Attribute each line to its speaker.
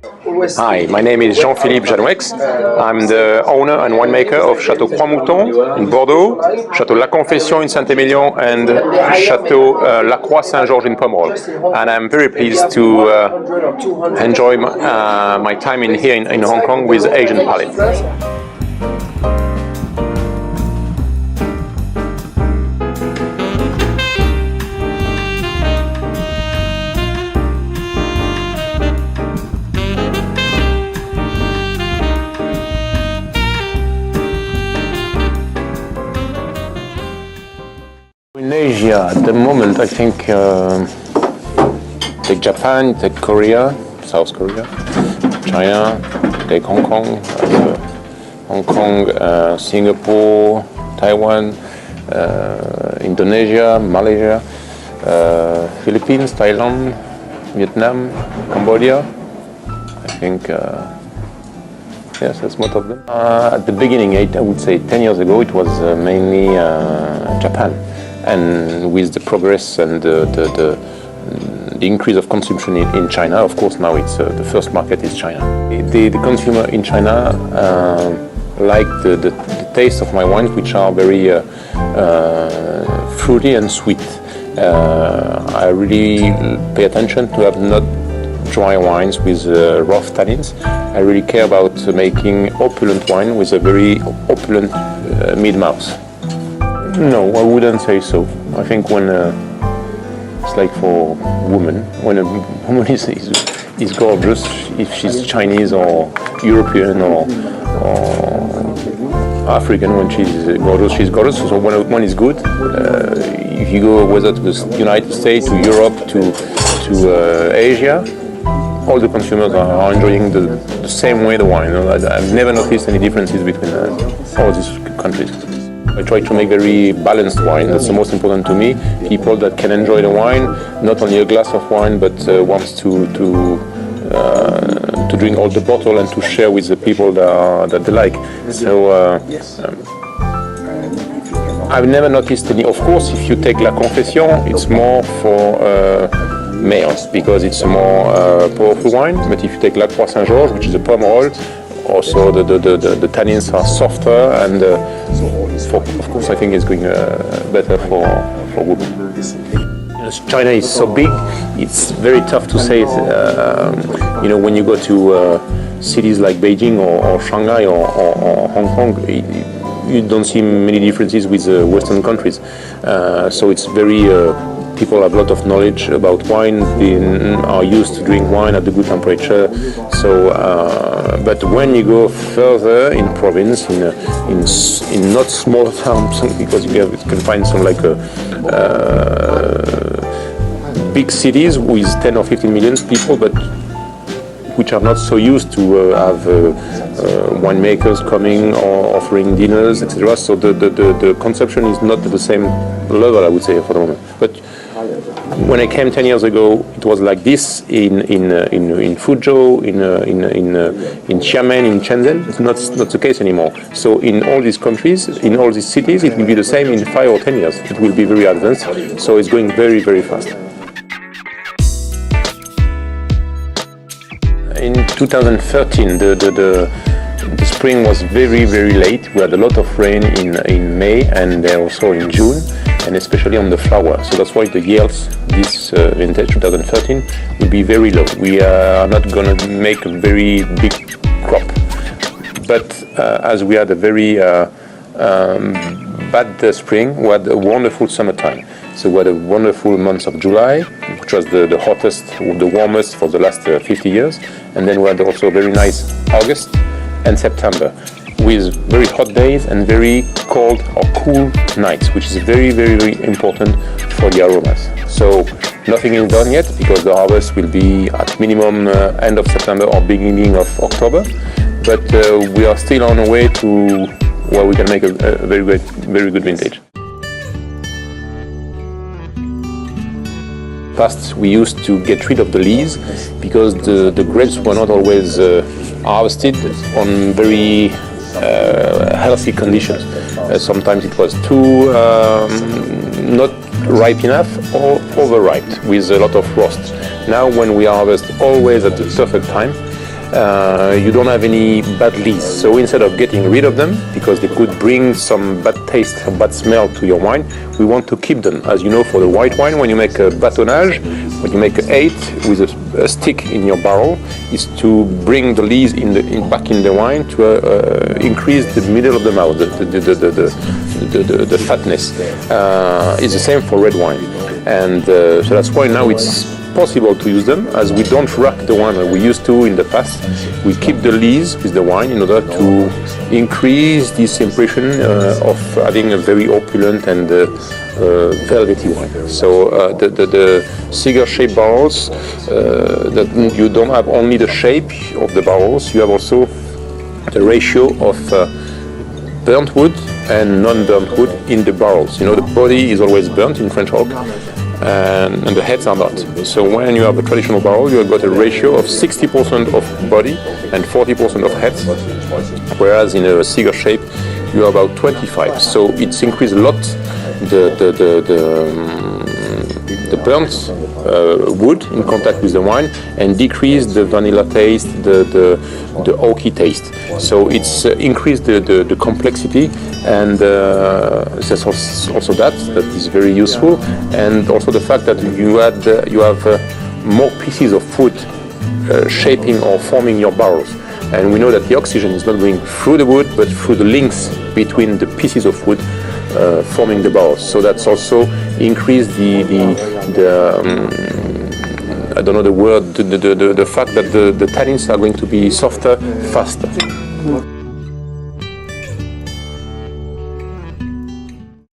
Speaker 1: Hi, my name is Jean-Philippe Janoueix. I'm the owner and winemaker of Chateau Croix Mouton in Bordeaux, Chateau La Confession in Saint-Emilion, and Chateau La Croix Saint-Georges in Pomerol. And I'm very pleased to enjoy my time here in Hong Kong with Asian Palate. In Asia, at the moment, I think take Japan, take Korea, South Korea, China, take Hong Kong, Singapore, Taiwan, Indonesia, Malaysia, Philippines, Thailand, Vietnam, Cambodia. I think yes, that's most of them. At the beginning, I would say 10 years ago, it was mainly Japan. And with the progress and the increase of consumption in China, of course, now it's the first market is China. The consumer in China like the taste of my wines, which are very fruity and sweet. I really pay attention to have not dry wines with rough tannins. I really care about making opulent wine with a very opulent mid-mouth. No, I wouldn't say so. I think when it's like for women, when a woman is gorgeous, if she's Chinese or European or African, when she's gorgeous. So when one is good, if you go whether to the United States, to Europe, to Asia, all the consumers are enjoying the same way the wine. I've never noticed any differences between all these countries. I try to make very balanced wine. That's the most important to me. People that can enjoy the wine, not only a glass of wine, but wants to drink all the bottle and to share with the people that they like. So I've never noticed any. Of course, if you take La Confession, it's more for males because it's a more powerful wine. But if you take La Croix Saint-Georges, which is a Pomerol, also the tannins are softer, and of course I think it's going better for women. China is so big, it's very tough to say. When you go to cities like Beijing or Shanghai or Hong Kong, you don't see many differences with Western countries. So it's very people have a lot of knowledge about wine, are used to drink wine at a good temperature. So, but when you go further in province, in not small towns, because you can find some like big cities with 10 or 15 million people, but which are not so used to have winemakers coming or offering dinners, etc. So the consumption is not at the same level, I would say, for the moment. But when I came 10 years ago, it was like this in Fuzhou, in Xiamen, in Shenzhen. It's not the case anymore. So in all these countries, in all these cities, it will be the same in 5 or 10 years. It will be very advanced. So it's going very, very fast. In 2013, the spring was very, very late. We had a lot of rain in May and also in June, and especially on the flower. So that's why the yields this vintage 2013 will be very low. We are not going to make a very big crop. But as we had a very bad spring, we had a wonderful summertime. So we had a wonderful month of July, which was the hottest, the warmest for the last 50 years. And then we had also very nice August and September, with very hot days and very cold or cool nights, which is very, very, very important for the aromas. So nothing is done yet because the harvest will be at minimum end of September or beginning of October. But we are still on the way to where we can make a very good vintage. Past, we used to get rid of the leaves because the grapes were not always harvested on very healthy conditions. Sometimes it was too not ripe enough or overripe with a lot of frost. Now when we harvest always at the perfect time, you don't have any bad lees. So instead of getting rid of them, because they could bring some bad taste, bad smell to your wine, we want to keep them. As you know, for the white wine, when you make a bâtonnage, when you make an 8 with a stick in your barrel, is to bring the lees back in the wine to increase the middle of the mouth, the fatness. It's the same for red wine, and so that's why now it's possible to use them, as we don't rack the wine like we used to in the past. We keep the lees with the wine in order to increase this impression of having a very opulent and velvety wine. So the cigar-shaped barrels, that you don't have only the shape of the barrels, you have also the ratio of burnt wood and non-burnt wood in the barrels. You know, the body is always burnt in French oak, and the heads are not. So when you have a traditional barrel, you have got a ratio of 60% of body and 40% of heads, whereas in a cigar shape you have about 25. So it's increased a lot the burnt wood in contact with the wine, and decrease the vanilla taste, the oaky taste. So it's increased the complexity, and there's also that is very useful, and also the fact that you have more pieces of wood shaping or forming your barrels. And we know that the oxygen is not going through the wood, but through the links between the pieces of wood forming the barrels. So that's also increased the I don't know the word, the fact that the tannins are going to be softer, faster.